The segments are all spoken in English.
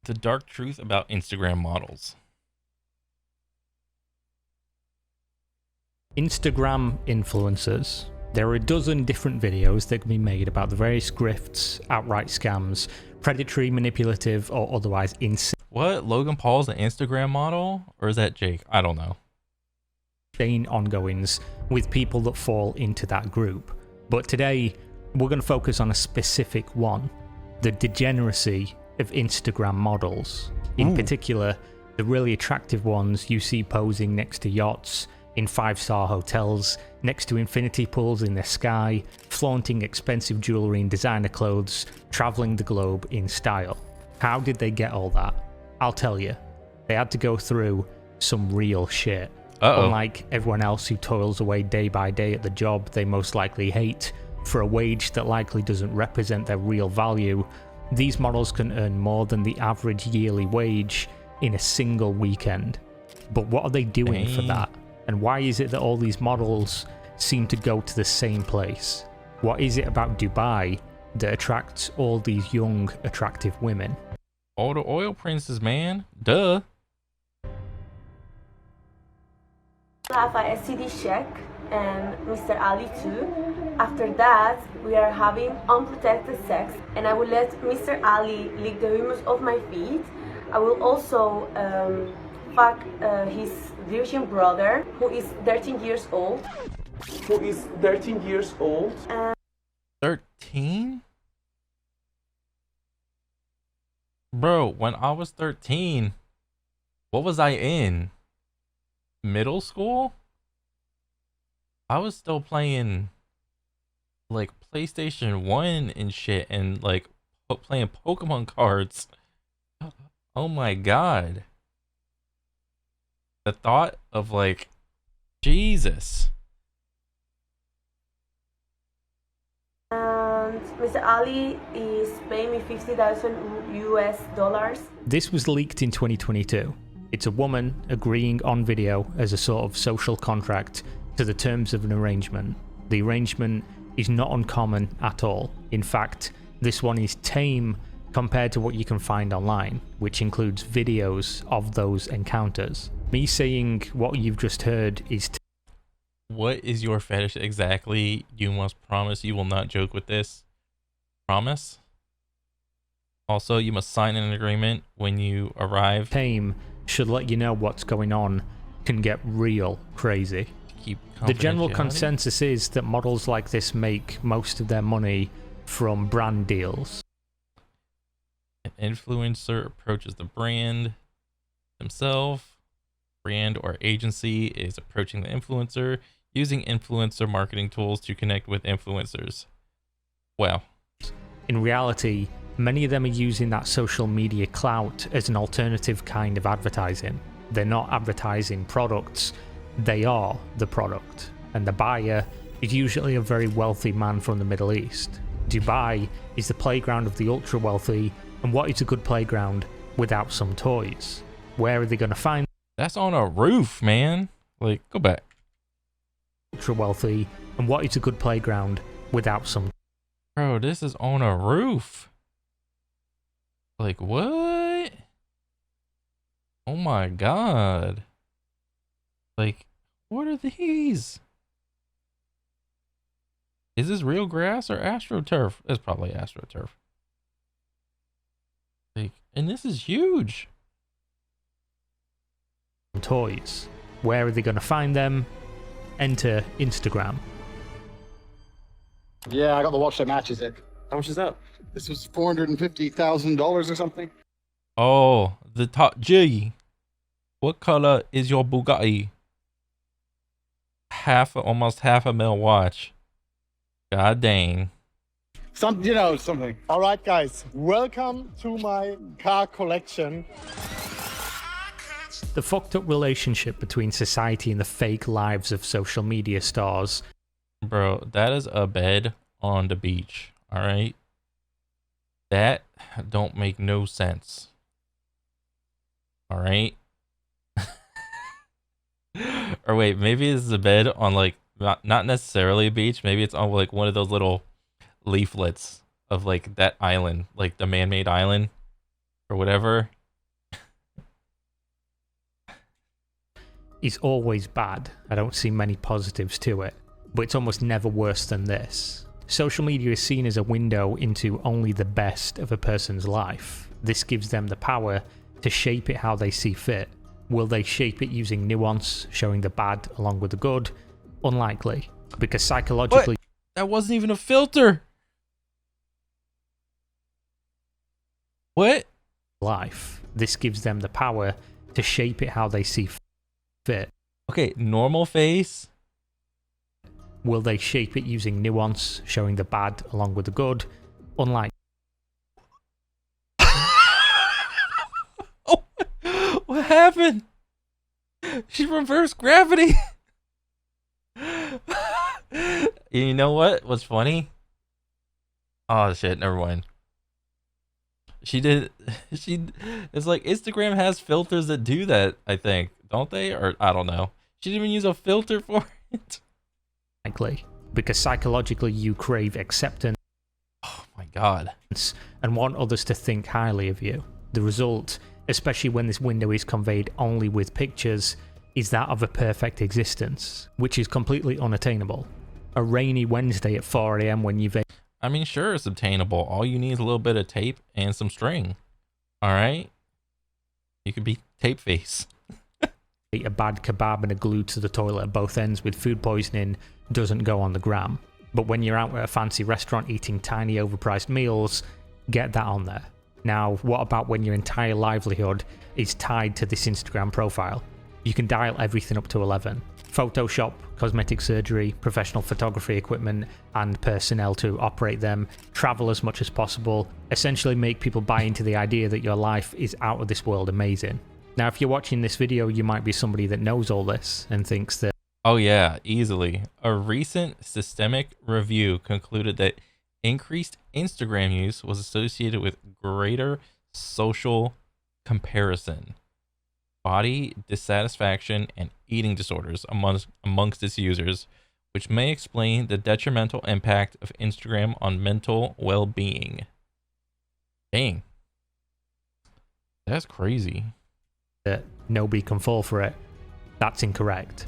The dark truth about Instagram models. Instagram influencers. There are a dozen different videos that can be made about the various grifts, outright scams, predatory, manipulative, or otherwise insane What? Logan Paul's an Instagram model? Or is that Jake? I don't know. ongoings with people that fall into that group. But today, we're going to focus on a specific one, the degeneracy of Instagram models. In particular, the really attractive ones you see posing next to yachts, in 5-star hotels, next to infinity pools in the sky, flaunting expensive jewelry and designer clothes, traveling the globe in style. How did they get all that? I'll tell you. They had to go through some real shit. Unlike everyone else who toils away day by day at the job they most likely hate, for a wage that likely doesn't represent their real value, these models can earn more than the average yearly wage in a single weekend. But what are they doing for that? And why is it that all these models seem to go to the same place? What is it about Dubai that attracts all these young, attractive women? All the oil princes, man. Duh. Have a CD check and Mr. Ali too. After that, we are having unprotected sex, and I will let Mr. Ali lick the humus of my feet. I will also fuck his virgin brother, who is 13 years old. 13? Bro, when I was 13, what was I in? Middle school? I was still playing like PlayStation 1 and shit, and like playing Pokemon cards. Oh my god. The thought of like, Jesus. And Mr. Ali is paying me 50,000 US dollars. This was leaked in 2022. It's a woman agreeing on video as a sort of social contract to the terms of an arrangement. The arrangement is not uncommon at all. In fact, this one is tame compared to what you can find online, which includes videos of those encounters. Me saying what you've just heard is What is your fetish exactly? You must promise you will not joke with this. Promise? Also, you must sign an agreement when you arrive. tame should let you know what's going on can get real crazy. Keep The general confidentiality. consensus is that models like this make most of their money from brand deals. An influencer approaches the brand themselves. Brand or agency is approaching the influencer using influencer marketing tools to connect with influencers. Wow. In reality, many of them are using that social media clout as an alternative kind of advertising. They're not advertising products, they are the product. And the buyer is usually a very wealthy man from the Middle East. Dubai is the playground of the ultra wealthy, and what is a good playground without some toys? Where are they going to find That's on a roof, man. Like, go back. ultra wealthy, and what is a good playground without some Bro, this is on a roof. Like, what? Oh my god. Like, what are these? Is this real grass or AstroTurf? It's probably AstroTurf. Like, and this is huge. toys? Where are they going to find them? Enter Instagram. Yeah, I got to watch the matches. How much is that? This was $450,000 or something. Oh, the top G. What color is your Bugatti? Almost half a mil watch. God dang. Something. All right, guys, welcome to my car collection. The fucked up relationship between society and the fake lives of social media stars. Bro, that is a bed on the beach. All right. That don't make no sense. All right. Or wait, maybe this is a bed on like not necessarily a beach. Maybe it's on like one of those little leaflets of like that island, like the man-made island or whatever. Is always bad. I don't see many positives to it, but it's almost never worse than this. Social media is seen as a window into only the best of a person's life. This gives them the power to shape it how they see fit. Will they shape it using nuance, showing the bad along with the good? Unlikely, because psychologically... That wasn't even a filter! What? Life. This gives them the power to shape it how they see fit. Okay, normal face. Will they shape it using nuance, showing the bad along with the good? Unlikely. Oh, what happened? She reversed gravity. You know what? What's funny? Oh shit, never mind. It's like Instagram has filters that do that, I think. Don't they? Or I don't know. She didn't even use a filter for it. Likely, because psychologically you crave acceptance. Oh my god. And want others to think highly of you. The result, especially when this window is conveyed only with pictures, is that of a perfect existence, which is completely unattainable. A rainy Wednesday at 4 AM when you've... I mean, sure, it's obtainable. All you need is a little bit of tape and some string. Alright? You could be tape face. A bad kebab and a glue to the toilet at both ends with food poisoning doesn't go on the gram. But when you're out at a fancy restaurant eating tiny overpriced meals, get that on there. Now, what about when your entire livelihood is tied to this Instagram profile? You can dial everything up to 11. Photoshop, cosmetic surgery, professional photography equipment, and personnel to operate them, travel as much as possible, essentially make people buy into the idea that your life is out of this world amazing. Now, if you're watching this video, you might be somebody that knows all this and thinks that... Oh yeah, easily. A recent systemic review concluded that increased Instagram use was associated with greater social comparison, body dissatisfaction, and eating disorders amongst its users, which may explain the detrimental impact of Instagram on mental well-being. Dang. That's crazy. That nobody can fall for it. That's incorrect.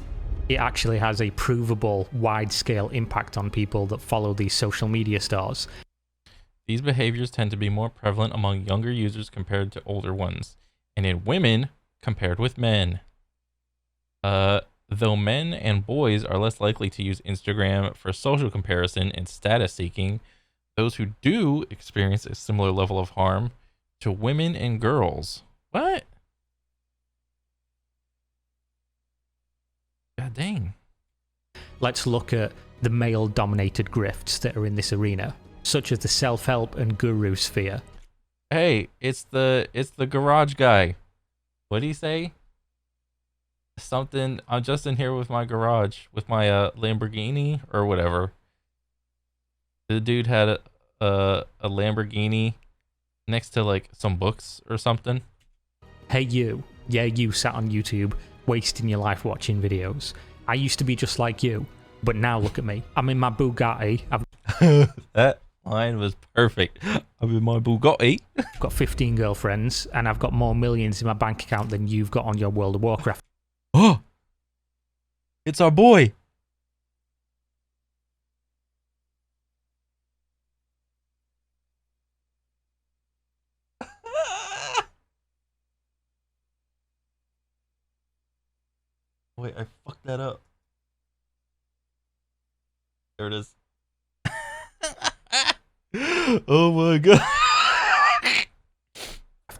It actually has a provable, wide-scale impact on people that follow these social media stars. These behaviors tend to be more prevalent among younger users compared to older ones, and in women compared with men. Though men and boys are less likely to use Instagram for social comparison and status seeking, those who do experience a similar level of harm to women and girls. What? God dang. Let's look at the male-dominated grifts that are in this arena, such as the self-help and guru sphere. Hey, it's the garage guy. What'd he say? Something, I'm just in here with my garage, with my Lamborghini or whatever. The dude had a Lamborghini next to like some books or something. Hey you, yeah, you sat on YouTube wasting your life watching videos. I used to be just like you, but now look at me. I'm in my Bugatti. That line was perfect. I'm in my Bugatti. I've got 15 girlfriends, and I've got more millions in my bank account than you've got on your World of Warcraft. Oh, it's our boy. Wait, I fucked that up. There it is. Oh my god.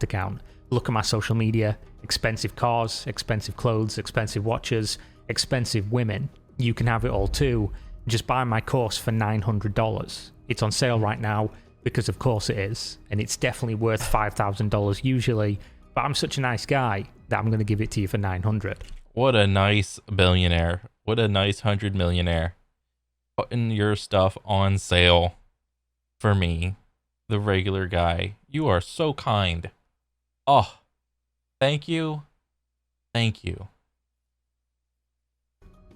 Account. Look at my social media. Expensive cars, expensive clothes, expensive watches, expensive women. You can have it all too. Just buy my course for $900. It's on sale right now because of course it is, and it's definitely worth $5,000 usually, but I'm such a nice guy that I'm going to give it to you for $900. What a nice billionaire. What a nice 100 millionaire. Putting your stuff on sale for me, the regular guy. You are so kind. Oh, thank you. Thank you.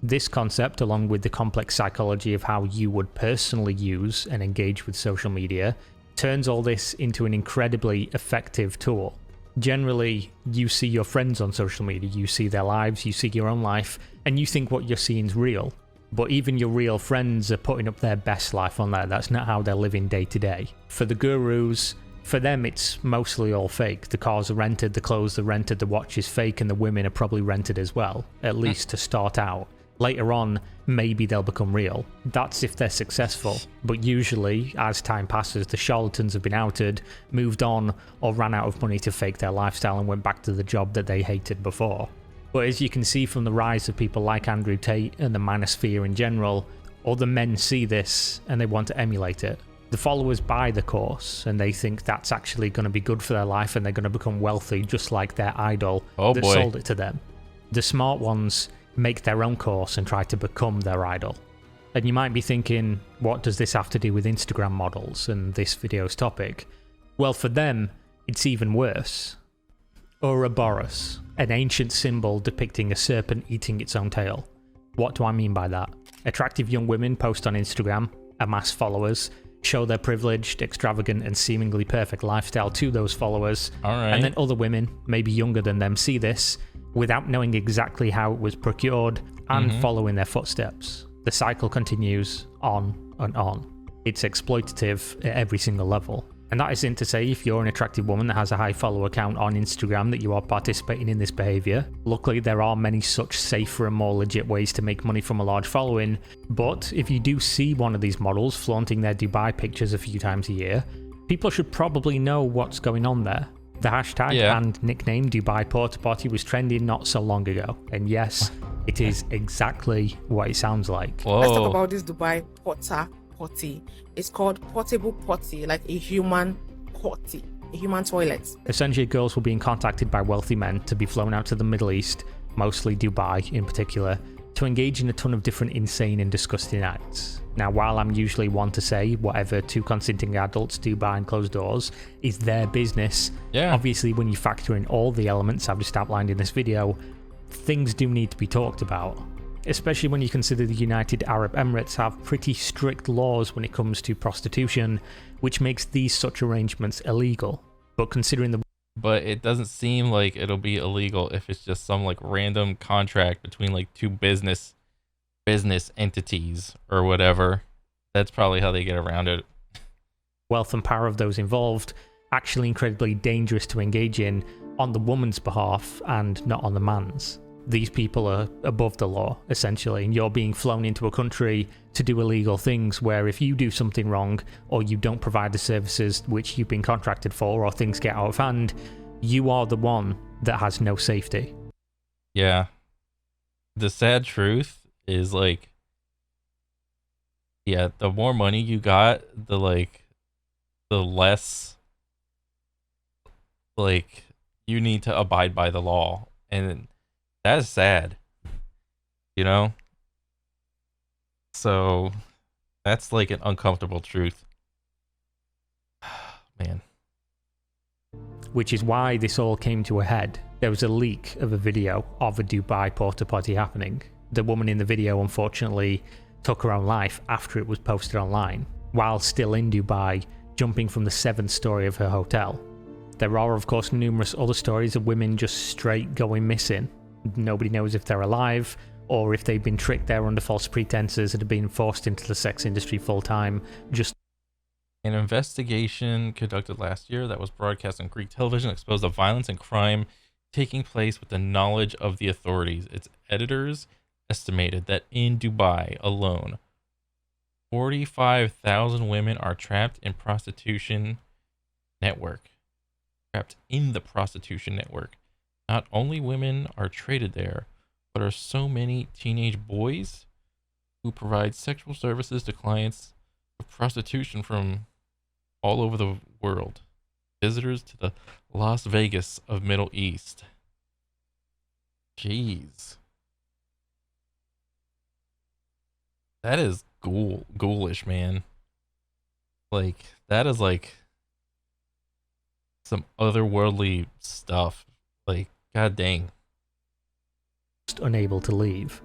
This concept, along with the complex psychology of how you would personally use and engage with social media, turns all this into an incredibly effective tool. Generally, you see your friends on social media, you see their lives, you see your own life, and you think what you're seeing is real. But even your real friends are putting up their best life on there. That's not how they're living day to day. For the gurus, for them it's mostly all fake. The cars are rented, the clothes are rented, the watch is fake, and the women are probably rented as well, at least to start out. Later on, maybe they'll become real. That's if they're successful. But usually, as time passes, the charlatans have been outed, moved on, or ran out of money to fake their lifestyle and went back to the job that they hated before. But as you can see from the rise of people like Andrew Tate and the manosphere in general, other men see this and they want to emulate it. The followers buy the course and they think that's actually going to be good for their life and they're going to become wealthy just like their idol that sold it to them. The smart ones make their own course and try to become their idol. And you might be thinking, what does this have to do with Instagram models and this video's topic? Well, for them, it's even worse. Ouroboros, an ancient symbol depicting a serpent eating its own tail. What do I mean by that? Attractive young women post on Instagram, amass followers, show their privileged, extravagant, and seemingly perfect lifestyle to those followers. All right. And then other women, maybe younger than them, see this without knowing exactly how it was procured and following their footsteps. The cycle continues on and on. It's exploitative at every single level. And that isn't to say if you're an attractive woman that has a high follower count on Instagram that you are participating in this behavior. Luckily, there are many such safer and more legit ways to make money from a large following. But if you do see one of these models flaunting their Dubai pictures a few times a year, people should probably know what's going on there. The hashtag and nickname Dubai Porta Potty was trending not so long ago. And yes, it is exactly what it sounds like. Whoa. Let's talk about this Dubai Porta Potty. It's called portable potty, like a human potty, a human toilet. Essentially, girls were being contacted by wealthy men to be flown out to the Middle East, mostly Dubai in particular, to engage in a ton of different insane and disgusting acts. Now, while I'm usually one to say whatever two consenting adults do behind closed doors is their business, obviously when you factor in all the elements I've just outlined in this video, things do need to be talked about. Especially when you consider the United Arab Emirates have pretty strict laws when it comes to prostitution, which makes these such arrangements illegal. But considering the... But it doesn't seem like it'll be illegal if it's just some like random contract between like two business entities or whatever. That's probably how they get around it. Wealth and power of those involved, actually incredibly dangerous to engage in on the woman's behalf and not on the man's. These people are above the law, essentially, and you're being flown into a country to do illegal things where if you do something wrong, or you don't provide the services which you've been contracted for, or things get out of hand, you are the one that has no safety. Yeah. The sad truth is, like, yeah, the more money you got, the less, like, you need to abide by the law. And that is sad, you know? So that's like an uncomfortable truth. Man. Which is why this all came to a head. There was a leak of a video of a Dubai porta potty happening. The woman in the video unfortunately took her own life after it was posted online, while still in Dubai, jumping from the 7th story of her hotel. There are of course numerous other stories of women just straight going missing. Nobody knows if they're alive, or if they've been tricked there under false pretenses and have been forced into the sex industry full-time. An investigation conducted last year that was broadcast on Greek television exposed the violence and crime taking place with the knowledge of the authorities. Its editors estimated that in Dubai alone, 45,000 women are trapped in prostitution network. Trapped in the prostitution network. Not only women are traded there, but are so many teenage boys who provide sexual services to clients of prostitution from all over the world. Visitors to the Las Vegas of Middle East. Jeez. That is ghoulish, man. Like, that is like some otherworldly stuff. Like, god dang. Unable to leave.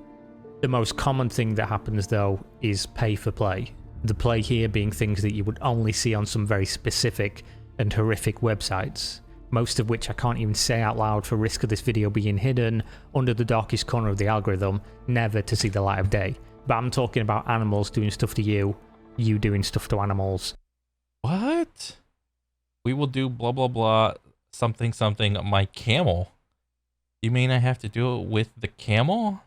The most common thing that happens though is pay for play. The play here being things that you would only see on some very specific and horrific websites, most of which I can't even say out loud for risk of this video being hidden under the darkest corner of the algorithm, never to see the light of day. But I'm talking about animals doing stuff to you, you doing stuff to animals. What? We will do blah blah blah something something my camel. You mean I have to do it with the camel?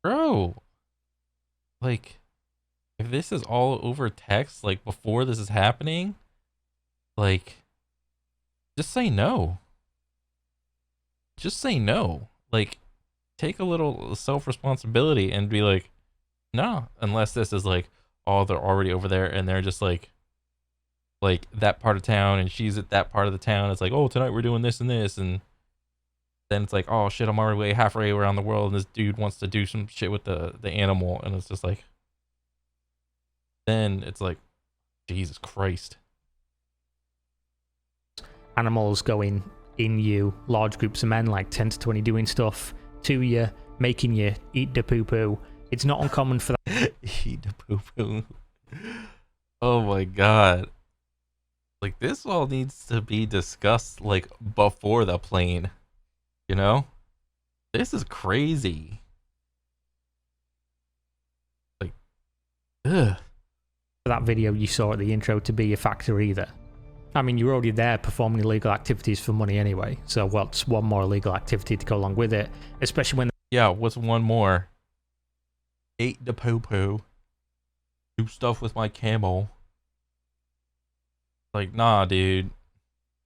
Bro. Like, if this is all over text, like before this is happening, like, just say no. Just say no. Like, take a little self-responsibility and be like, no, unless this is like, oh, they're already over there and they're just like that part of town and she's at that part of the town. It's like, oh, tonight we're doing this and this. And then it's like, oh shit, I'm already halfway around the world and this dude wants to do some shit with the animal. And it's just like, then it's like, Jesus Christ. Animals going in you, large groups of men, like 10 to 20, doing stuff to you, making you eat the poo-poo. It's not uncommon for that. Eat the poo-poo. Oh my God. Like, this all needs to be discussed, like, before the plane. You know? This is crazy. Like, ugh. That video you saw at the intro to be a factor either. I mean, you're already there performing illegal activities for money anyway, so what's one more illegal activity to go along with it, especially when... Yeah, what's one more? Eat the poo-poo. Do stuff with my camel. Like, nah, dude.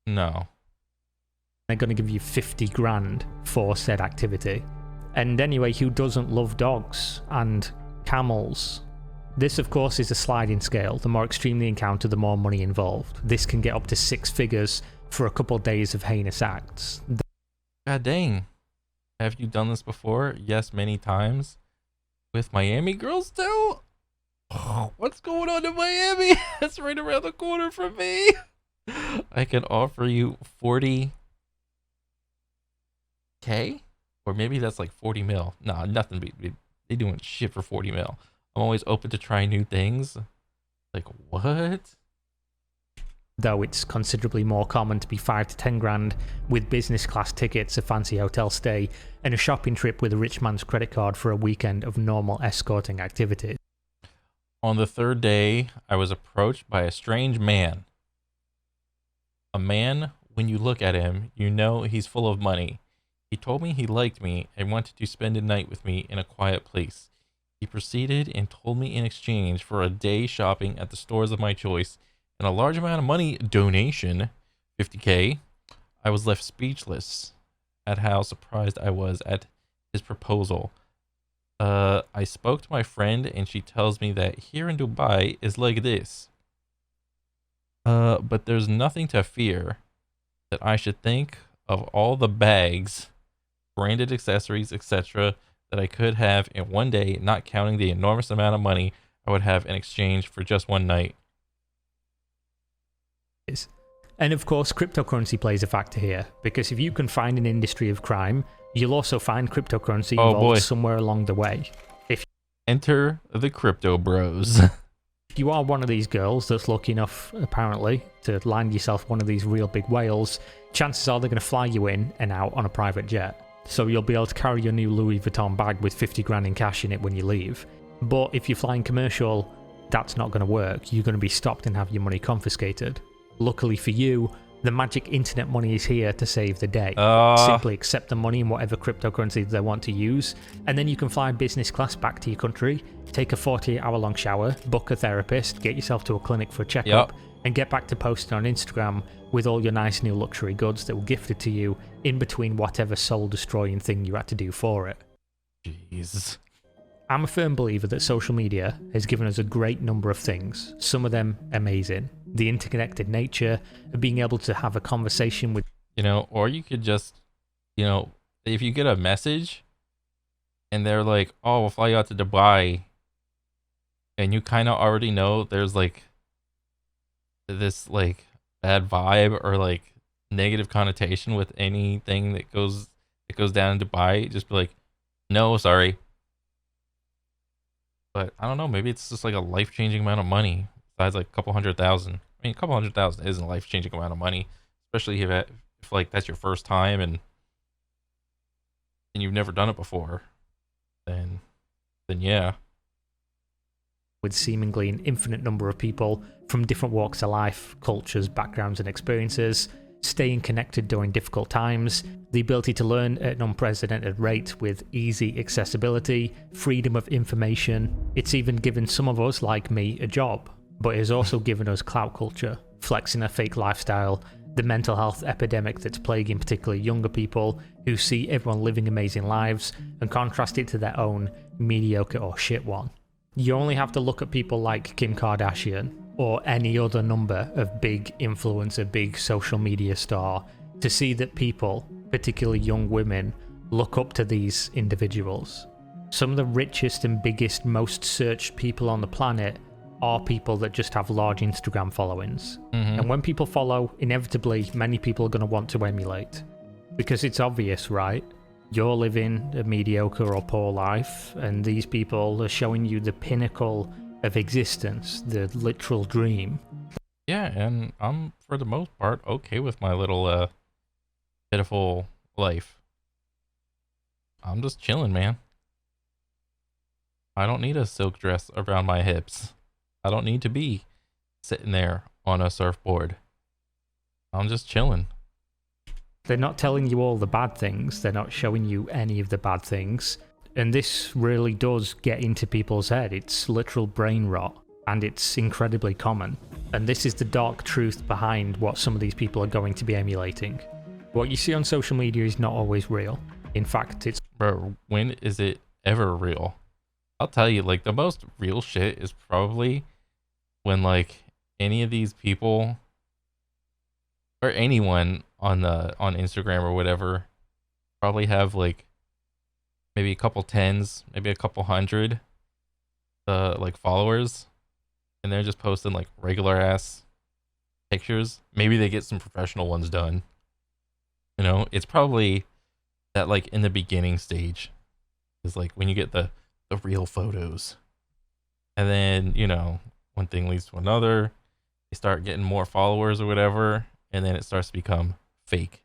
No. They're going to give you 50 grand for said activity. And anyway, who doesn't love dogs and camels? This, of course, is a sliding scale. The more extreme the encounter, the more money involved. This can get up to 6 figures for a couple of days of heinous acts. God dang. Have you done this before? Yes, many times. With Miami girls too? Oh, what's going on in Miami? That's right around the corner from me. I can offer you 40K? Or maybe that's like 40 mil. Nah, nothing. They doing shit for 40 mil. I'm always open to try new things. Like, what? Though it's considerably more common to be 5 to 10 grand with business class tickets, a fancy hotel stay, and a shopping trip with a rich man's credit card for a weekend of normal escorting activities. On the third day, I was approached by a strange man. A man, when you look at him, you know he's full of money. He told me he liked me and wanted to spend a night with me in a quiet place. He proceeded and told me in exchange for a day shopping at the stores of my choice and a large amount of money donation, 50K. I was left speechless at how surprised I was at his proposal. I spoke to my friend and she tells me that here in Dubai is like this. But there's nothing to fear, that I should think of all the bags, branded accessories, etc. that I could have in one day, not counting the enormous amount of money I would have in exchange for just one night. And of course, cryptocurrency plays a factor here, because if you can find an industry of crime, you'll also find cryptocurrency involved somewhere along the way. Enter the crypto bros. If you are one of these girls that's lucky enough, apparently, to land yourself one of these real big whales, chances are they're going to fly you in and out on a private jet. So you'll be able to carry your new Louis Vuitton bag with 50 grand in cash in it when you leave. But if you're flying commercial, that's not going to work. You're going to be stopped and have your money confiscated. Luckily for you, the magic internet money is here to save the day. Simply accept the money in whatever cryptocurrency they want to use, and then you can fly business class back to your country, take a 48-hour long shower, book a therapist, get yourself to a clinic for a checkup, and get back to posting on Instagram with all your nice new luxury goods that were gifted to you in between whatever soul-destroying thing you had to do for it. Jeez. I'm a firm believer that social media has given us a great number of things, some of them amazing. The interconnected nature of being able to have a conversation with... You know, or you could just, you know, if you get a message and they're like, oh, we'll fly you out to Dubai, and you kind of already know there's like this like bad vibe or like negative connotation with anything that goes down in Dubai, just be like, no, sorry. But I don't know, maybe it's just like a life-changing amount of money. Besides like a couple 100,000. I mean, a couple 100,000 isn't a life-changing amount of money, especially if like that's your first time and you've never done it before. Then yeah. With seemingly an infinite number of people from different walks of life, cultures, backgrounds, and experiences, staying connected during difficult times, the ability to learn at an unprecedented rate with easy accessibility, freedom of information. It's even given some of us, like me, a job, but it has also given us clout culture, flexing a fake lifestyle, the mental health epidemic that's plaguing particularly younger people who see everyone living amazing lives and contrast it to their own mediocre or shit one. You only have to look at people like Kim Kardashian or any other number of big influencer, big social media star to see that people, particularly young women, look up to these individuals. Some of the richest and biggest, most searched people on the planet are people that just have large Instagram followings. And when people follow, inevitably many people are going to want to emulate. Because it's obvious, right? You're living a mediocre or poor life, and these people are showing you the pinnacle of existence, the literal dream. Yeah, and I'm, for the most part, okay with my little, pitiful life. I'm just chilling, man. I don't need a silk dress around my hips. I don't need to be sitting there on a surfboard. I'm just chilling. They're not telling you all the bad things. They're not showing you any of the bad things. And this really does get into people's head. It's literal brain rot, and it's incredibly common. And this is the dark truth behind what some of these people are going to be emulating. What you see on social media is not always real. In fact, it's... Bro, when is it ever real? I'll tell you, like, the most real shit is probably when, like, any of these people or anyone on Instagram or whatever probably have, like, maybe a couple tens, maybe a couple hundred, like, followers, and they're just posting, like, regular ass pictures. Maybe they get some professional ones done. You know, it's probably that, like, in the beginning stage is, like, when you get the real photos. And then, you know, one thing leads to another. They start getting more followers or whatever, and then it starts to become fake.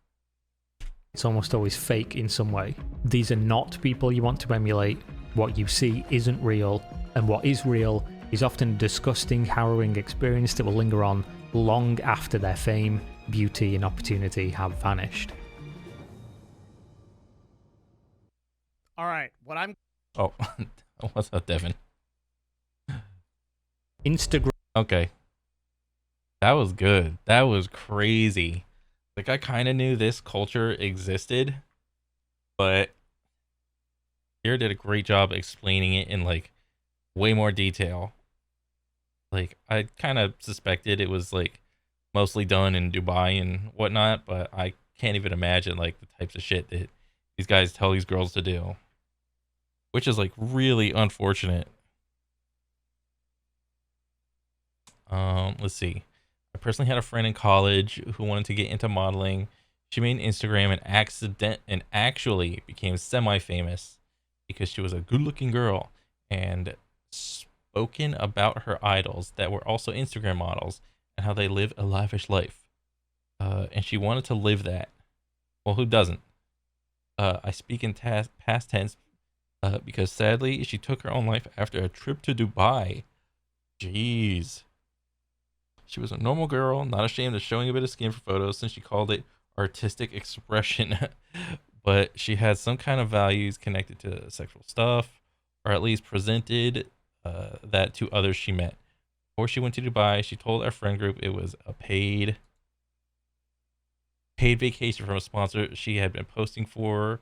It's almost always fake in some way. These are not people you want to emulate. What you see isn't real, and what is real is often a disgusting, harrowing experience that will linger on long after their fame, beauty, and opportunity have vanished. All right, what I'm... Oh, what's up, Devin? Instagram. Okay. That was good. That was crazy. Like, I kind of knew this culture existed, but Pierre did a great job explaining it in, like, way more detail. Like, I kind of suspected it was, like, mostly done in Dubai and whatnot, but I can't even imagine, like, the types of shit that these guys tell these girls to do. Which is, like, really unfortunate. Let's see. I personally had a friend in college who wanted to get into modeling. She made an Instagram and actually became semi-famous because she was a good-looking girl and spoken about her idols that were also Instagram models and how they live a lavish life. And she wanted to live that. Well, who doesn't? I speak in past tense because sadly she took her own life after a trip to Dubai. Jeez. She was a normal girl, not ashamed of showing a bit of skin for photos since she called it artistic expression. But she had some kind of values connected to sexual stuff, or at least presented that to others she met. Before she went to Dubai, she told our friend group it was a paid vacation from a sponsor she had been posting for,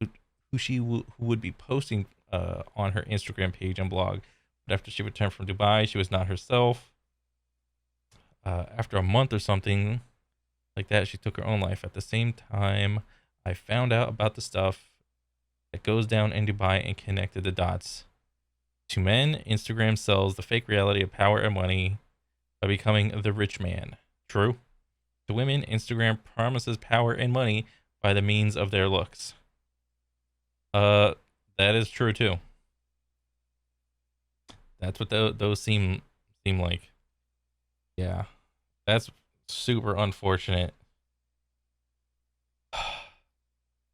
who would be posting on her Instagram page and blog. But after she returned from Dubai, she was not herself. After a month or something like that, she took her own life. At the same time, I found out about the stuff that goes down in Dubai and connected the dots. To men, Instagram sells the fake reality of power and money by becoming the rich man. True. To women, Instagram promises power and money by the means of their looks. That is true too. That's what those seem like. Yeah, that's super unfortunate.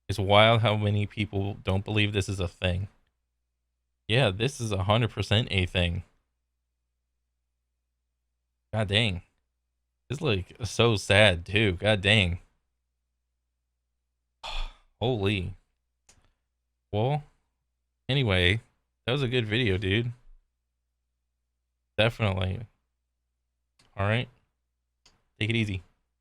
It's wild how many people don't believe this is a thing. Yeah, this is 100% a thing. God dang. It's like so sad too. God dang. Holy. Well, anyway, that was a good video, dude. Definitely. All right. Take it easy.